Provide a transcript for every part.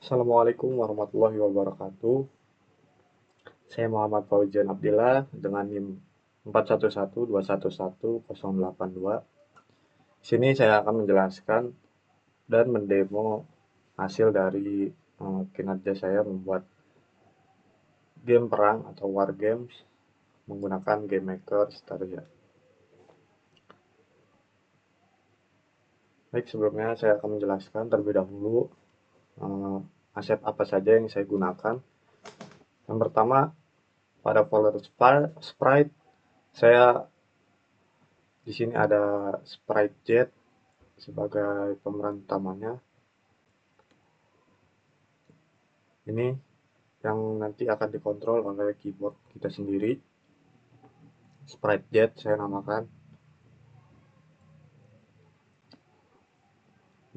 Assalamualaikum warahmatullahi wabarakatuh. Saya Muhammad Fauzian Abdillah dengan NIM 4112111082. Di sini saya akan menjelaskan dan mendemo hasil dari kinerja saya membuat game perang atau war games menggunakan game maker Staria. Baik, sebelumnya saya akan menjelaskan terlebih dahulu aset apa saja yang saya gunakan. Yang pertama, pada folder sprite saya di sini ada sprite jet sebagai pemeran utamanya. Ini yang nanti akan dikontrol oleh keyboard kita sendiri. Sprite jet saya namakan.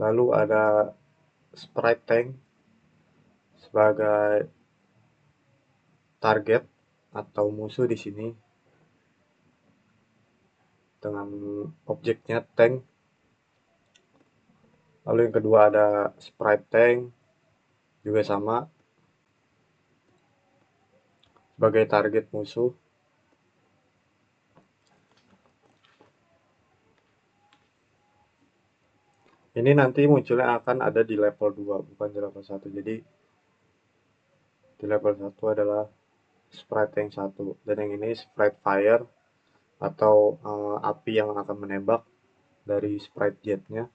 Lalu ada sprite tank sebagai target atau musuh di sini dengan objeknya tank. Lalu yang kedua ada sprite tank juga sama sebagai target musuh. Ini nanti munculnya akan ada di level 2, bukan di level 1. Jadi di level 1 adalah sprite tank 1 dan yang ini sprite fire atau api yang akan menembak dari sprite jetnya.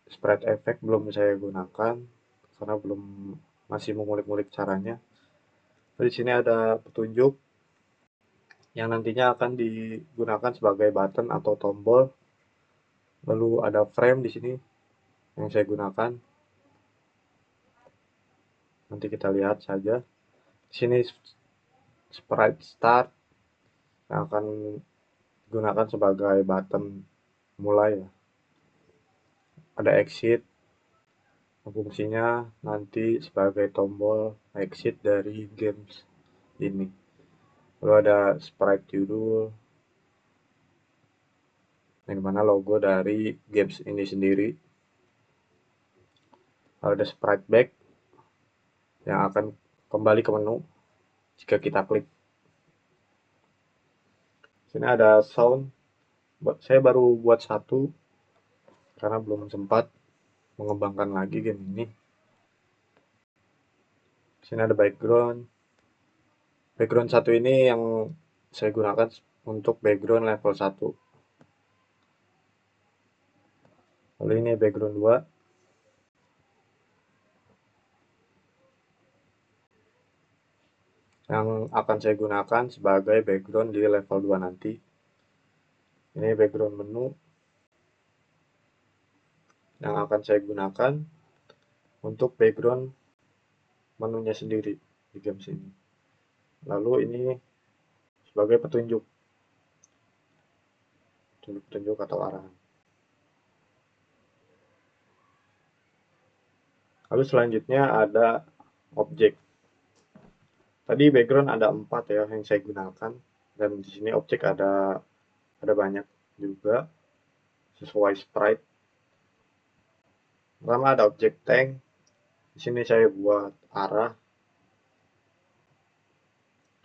Sprite effect belum saya gunakan karena belum masih mengulik-ngulik caranya. Di sini ada petunjuk yang nantinya akan digunakan sebagai button atau tombol. Lalu ada frame di sini yang saya gunakan. Nanti kita lihat saja. Di sini sprite start yang akan digunakan sebagai button mulai ya. Ada exit, fungsinya nanti sebagai tombol exit dari games ini. Lalu ada sprite judul, yang mana logo dari games ini sendiri. Lalu ada sprite back, yang akan kembali ke menu jika kita klik. Sini ada sound, saya baru buat satu, karena belum sempat mengembangkan lagi game ini. Sini ada background. Background satu ini yang saya gunakan untuk background level 1. Lalu ini background 2. Yang akan saya gunakan sebagai background di level 2 nanti. Ini background menu yang akan saya gunakan untuk background menunya sendiri di games ini. Lalu ini sebagai petunjuk atau arahan. Lalu selanjutnya ada objek. Tadi background ada 4 ya yang saya gunakan, dan di sini objek ada banyak juga sesuai sprite. Pertama ada objek tank. Di sini saya buat arah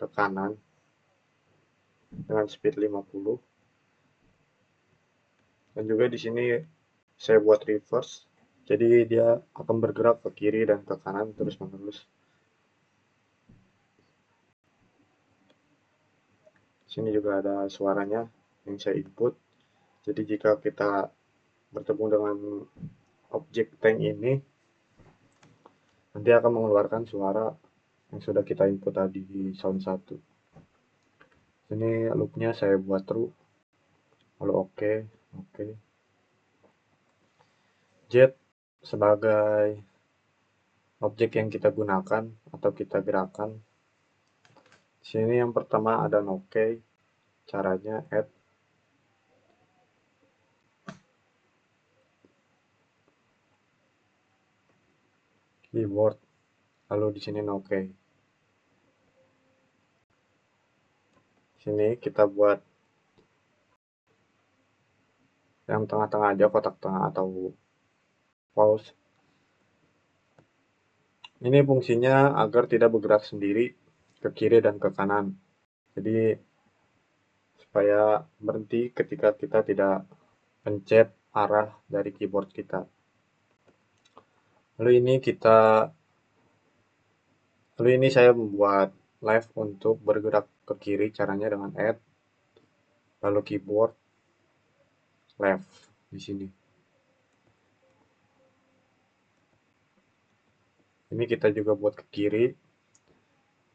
ke kanan dengan speed 50. Dan juga di sini saya buat reverse. Jadi dia akan bergerak ke kiri dan ke kanan terus-menerus. Sini juga ada suaranya yang saya input. Jadi jika kita bertemu dengan objek tank ini, nanti akan mengeluarkan suara yang sudah kita input tadi di sound 1. Ini loopnya saya buat true. Lalu oke. Jet sebagai objek yang kita gunakan atau kita gerakan. Di sini yang pertama ada oke. Caranya add keyboard. Lalu di sini oke. Sini kita buat yang tengah-tengah aja, kotak tengah atau pause. Ini fungsinya agar tidak bergerak sendiri ke kiri dan ke kanan. Jadi supaya berhenti ketika kita tidak pencet arah dari keyboard kita. Lalu ini saya membuat live untuk bergerak ke kiri, caranya dengan add, lalu keyboard left di sini. Ini kita juga buat ke kiri.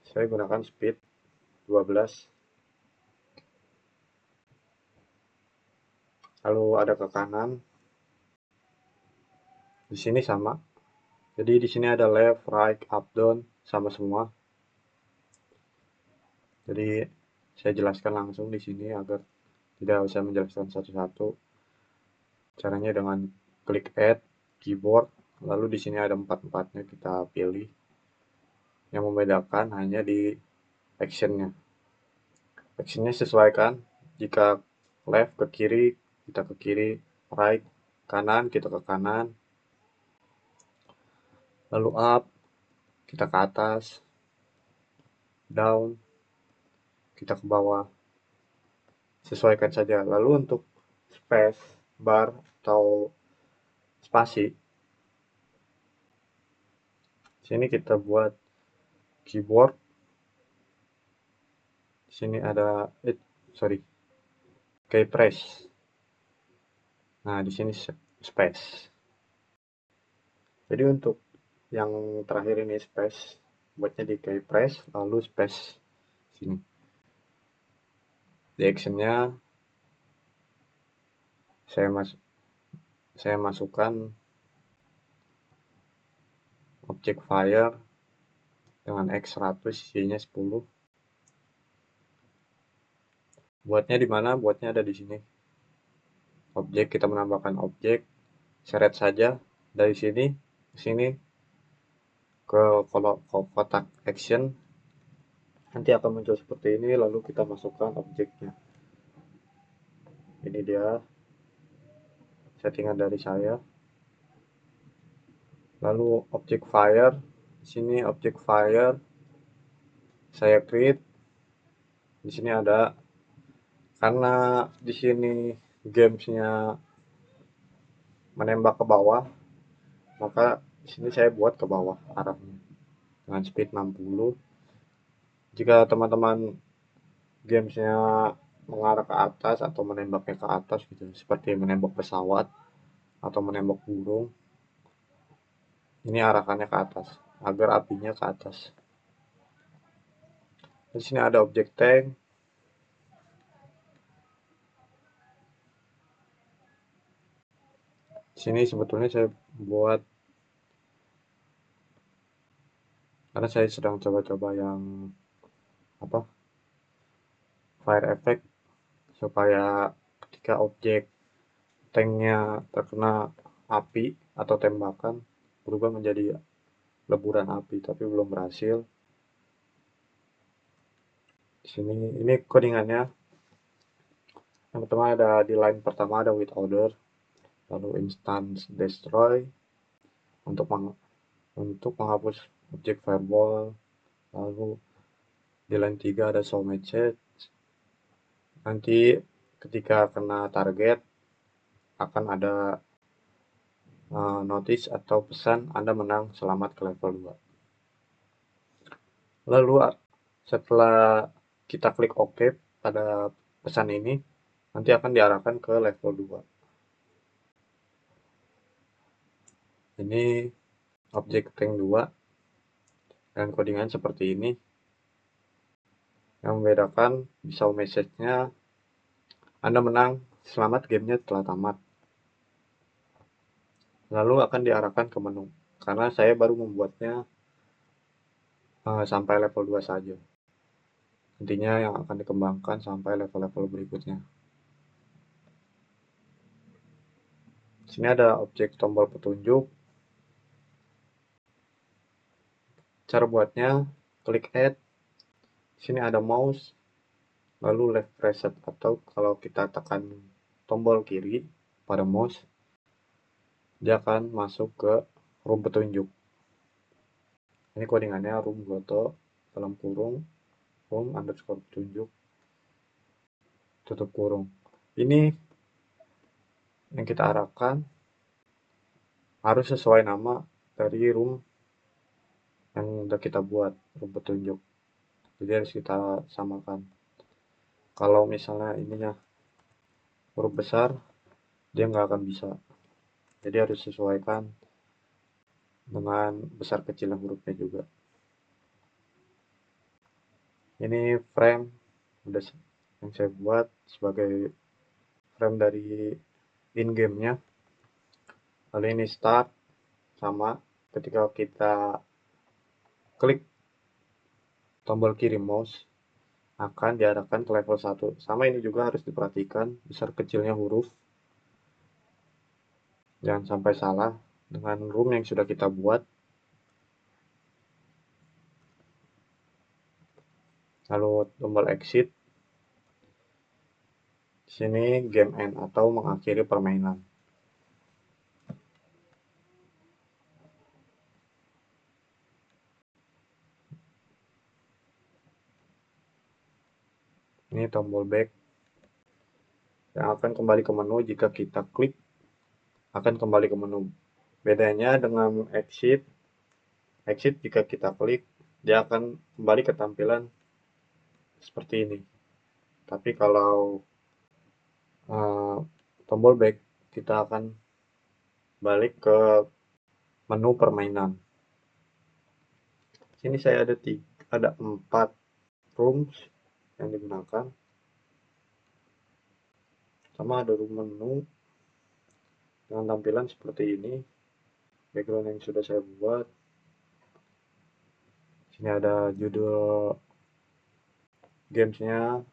Saya gunakan speed 12. Lalu ada ke kanan. Di sini sama. Jadi di sini ada left, right, up, down, sama semua. Jadi saya jelaskan langsung di sini agar tidak usah menjelaskan satu-satu. Caranya dengan klik add keyboard, lalu di sini ada empat-empatnya kita pilih. Yang membedakan hanya di actionnya. Actionnya sesuaikan. Jika left ke kiri, kita ke kiri, right kanan, kita ke kanan. Lalu up, kita ke atas, down, kita ke bawah. Sesuaikan saja. Lalu untuk space bar atau spasi, sini kita buat keyboard. Sini ada key press. Nah, di sini space. Jadi untuk yang terakhir ini space, buatnya di key press lalu space sini. Di actionnya saya masukkan object fire dengan X100, isinya 10. Buatnya di mana? Buatnya ada di sini. Objek, kita menambahkan objek, seret saja dari sini ke sini ke kotak action. Nanti akan muncul seperti ini, lalu kita masukkan objeknya. Ini dia settingan dari saya. Lalu object fire, sini object fire saya create. Di sini ada, karena di sini gamesnya menembak ke bawah, maka di sini saya buat ke bawah arahnya dengan speed 60. Jika teman-teman gamesnya mengarah ke atas atau menembaknya ke atas gitu, seperti menembak pesawat atau menembak burung, ini arahkannya ke atas agar apinya ke atas. Di sini ada objek tank. Di sini sebetulnya saya buat karena saya sedang coba-coba yang fire effect, supaya ketika objek tanknya terkena api atau tembakan berubah menjadi leburan api, tapi belum berhasil. Di sini ini codingannya. Yang pertama ada di line pertama ada with order, lalu instance destroy untuk menghapus objek fireball, lalu di line 3 ada show message. Nanti ketika kena target akan ada notice atau pesan Anda menang, selamat ke level 2. Lalu setelah kita klik OK pada pesan ini, nanti akan diarahkan ke level 2. Ini objek tank 2 dan codingan seperti ini. Yang membedakan di show message-nya Anda menang, selamat, gamenya telah tamat. Lalu akan diarahkan ke menu, karena saya baru membuatnya sampai level 2 saja. Nantinya yang akan dikembangkan sampai level-level berikutnya. Di sini ada objek tombol petunjuk. Cara buatnya, klik add. Di sini ada mouse, lalu left preset, atau kalau kita tekan tombol kiri pada mouse, dia akan masuk ke room petunjuk. Ini codingannya room goto dalam kurung room underscore petunjuk tutup kurung. Ini yang kita arahkan harus sesuai nama dari room yang udah kita buat, room petunjuk. Jadi harus kita samakan. Kalau misalnya ininya huruf besar, dia nggak akan bisa. Jadi harus sesuaikan dengan besar kecilnya hurufnya juga. Ini frame udah yang saya buat sebagai frame dari in game-nya. Lalu ini start sama ketika kita klik tombol kiri mouse akan diarahkan ke level 1. Sama ini juga harus diperhatikan besar kecilnya huruf. Jangan sampai salah dengan room yang sudah kita buat. Lalu tombol exit. Di sini game end atau mengakhiri permainan. Ini tombol back yang akan kembali ke menu jika kita klik akan kembali ke menu. Bedanya dengan exit jika kita klik dia akan kembali ke tampilan seperti ini. Tapi kalau tombol back kita akan balik ke menu permainan. Sini saya ada 4 rooms yang digunakan. Sama ada room menu dengan tampilan seperti ini. Background yang sudah saya buat. Sini ada judul gamesnya,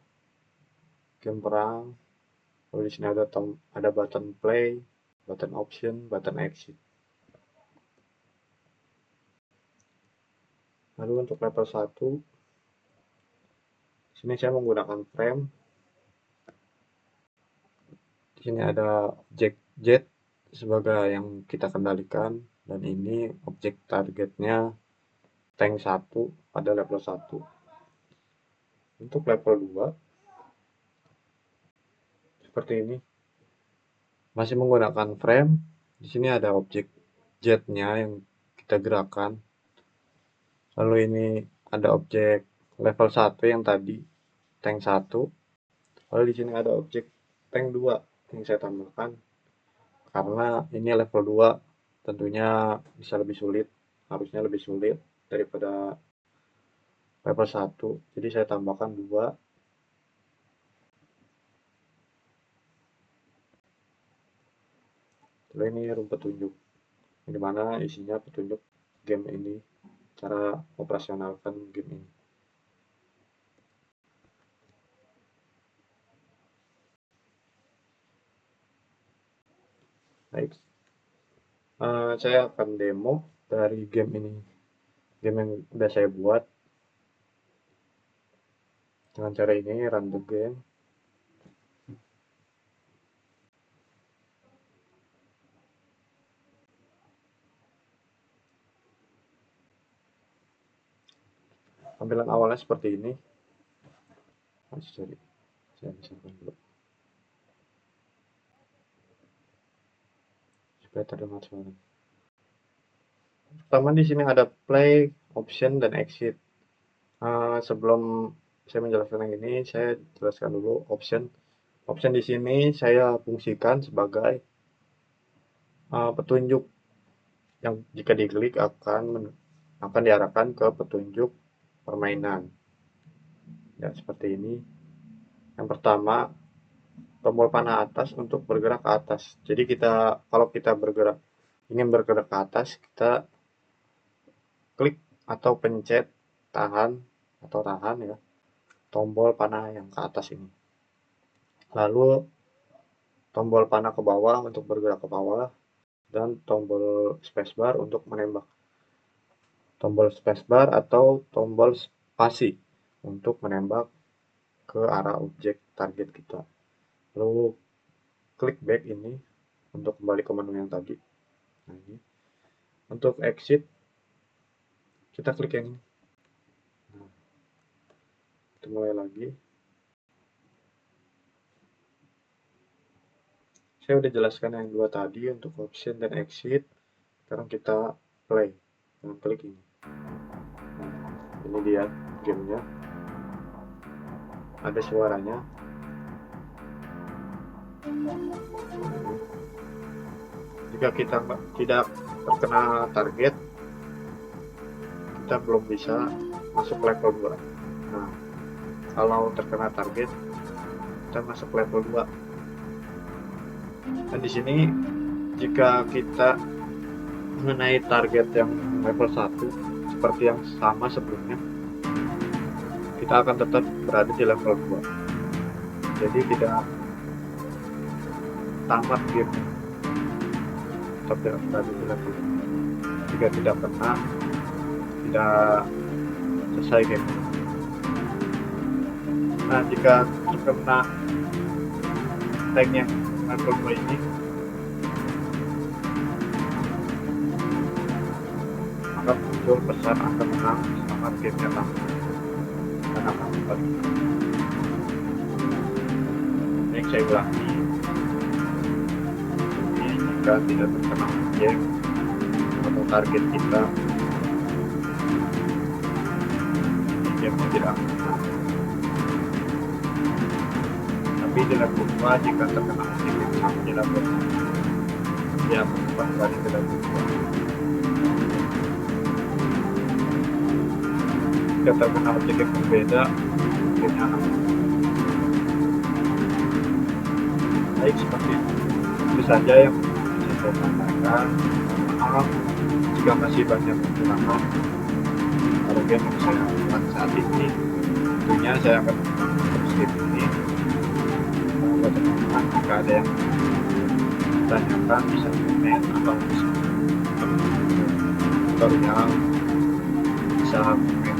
game perang. Lalu di sini ada button play, button option, button exit. Lalu untuk level 1, sini saya menggunakan frame. Di sini ada objek jet sebagai yang kita kendalikan dan ini objek targetnya tank 1 pada level 1. Untuk level 2 seperti ini. Masih menggunakan frame. Di sini ada objek jetnya yang kita gerakkan. Lalu ini ada objek level 1 yang tadi tank 1. Lalu di sini ada objek tank 2 yang saya tambahkan. Karena ini level 2 tentunya bisa lebih sulit, harusnya lebih sulit daripada level 1. Jadi saya tambahkan 2. Lalu ini room petunjuk. Di mana isinya petunjuk game ini, cara operasionalkan game ini. Baik, saya akan demo dari game ini, game yang udah saya buat dengan cara ini, run the game. Tampilan awalnya seperti ini. Sorry, saya misalkan dulu supaya terdengar suara. Pertama di sini ada play, option, dan exit. Sebelum saya menjelaskan yang ini, saya jelaskan dulu option. Option di sini saya fungsikan sebagai petunjuk yang jika diklik akan diarahkan ke petunjuk permainan. Ya, seperti ini. Yang pertama, tombol panah atas untuk bergerak ke atas. Jadi kalau kita ingin bergerak ke atas, kita klik atau pencet tahan ya tombol panah yang ke atas ini. Lalu tombol panah ke bawah untuk bergerak ke bawah dan tombol spacebar untuk menembak. Tombol spacebar atau tombol spasi untuk menembak ke arah objek target kita. Lalu klik back ini untuk kembali ke menu yang tadi. Nah, ini untuk exit kita klik yang ini. Nah, kita mulai lagi. Saya udah jelaskan yang dua tadi untuk option dan exit. Sekarang kita play dengan klik ini. Nah, ini dia gamenya, ada suaranya. Jika kita tidak terkena target, kita belum bisa masuk level 2. Nah, kalau terkena target, kita masuk level 2. Dan di sini jika kita mengenai target yang level 1 seperti yang sama sebelumnya, kita akan tetap berada di level 2. Jadi tidak tamat game, tetap berada di level 2. Jika tidak kena, tidak selesai game. Nah, jika terkena tank yang level 2 ini, maka muncul pesan Anda menang, selamat gamenya tamat, dan akan kembali. Ini saya ulangi. Ini jika tidak terkena objek atau target kita, gamenya tidak akan menang. Tapi di level 2 jika terkena objek yang sama di level 1, dia akan kembali ke level 2. Jika terkena objek yang berbeda, gamenya akan menang. Baik, seperti itu saja yang bisa saya sampaikan. Maaf jika masih banyak kekurangan pada game yang saya buat saat ini. Tentunya saya akan terus game ini. Buat teman-teman, jika ada yang ditanyakan bisa komen atau bisa tutorial, bisa komen